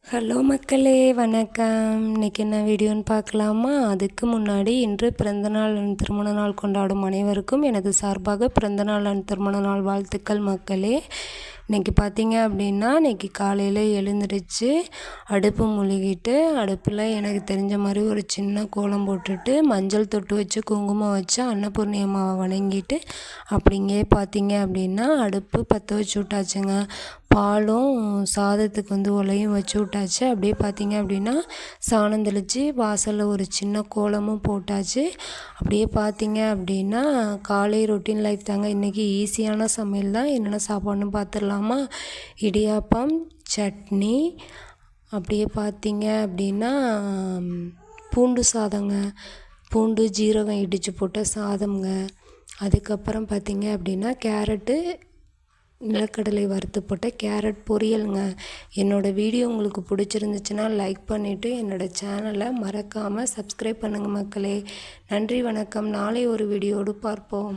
Hello மக்களே, வணக்கம். இன்றைக்கி என்ன வீடியோன்னு பார்க்கலாமா? அதுக்கு முன்னாடி இன்று பிறந்தநாள் திருமண நாள் கொண்டாடும் அனைவருக்கும் எனது சார்பாக பிறந்தநாள் திருமண நாள் வாழ்த்துக்கள் மக்களே. இன்றைக்கி பார்த்தீங்க அப்படின்னா, இன்றைக்கி காலையில் எழுந்திரிச்சு அடுப்பு முழுகிட்டு அடுப்பில் எனக்கு தெரிஞ்ச மாதிரி ஒரு சின்ன கோலம் போட்டுட்டு மஞ்சள் தொட்டு வச்சு குங்குமம் வச்சு அன்னபூர்ணி அம்மாவை வணங்கிட்டு அப்படிங்கே பார்த்தீங்க அப்படின்னா அடுப்பு பற்ற வச்சு விட்டாச்சுங்க. பாலும் சாதத்துக்கு உலையும் வச்சு விட்டாச்சு. அப்படியே பார்த்தீங்க அப்படின்னா சாணம் தெளித்து வாசலில் ஒரு சின்ன கோலமும் போட்டாச்சு. அப்படியே பார்த்தீங்க அப்படின்னா காலை ரொட்டீன் லைஃப் தாங்க. இன்றைக்கி ஈஸியான சமையல் தான். என்னென்ன சாப்பாடுன்னு பார்த்துடலாமா? இடியாப்பம், சட்னி, அப்படியே பார்த்தீங்க அப்படின்னா பூண்டு சாதங்க, பூண்டு ஜீரகம் இடித்து போட்ட சாதம்ங்க. அதுக்கப்புறம் பார்த்தீங்க அப்படின்னா கேரட்டு நிலக்கடலை வறுத்து போட்ட கேரட் பொரியலுங்க. என்னோடய வீடியோ உங்களுக்கு பிடிச்சிருந்துச்சுன்னா லைக் பண்ணிவிட்டு என்னோடய சேனலை மறக்காமல் சப்ஸ்கிரைப் பண்ணுங்கள் மக்களே. நன்றி, வணக்கம். நாளை ஒரு வீடியோடு பார்ப்போம்.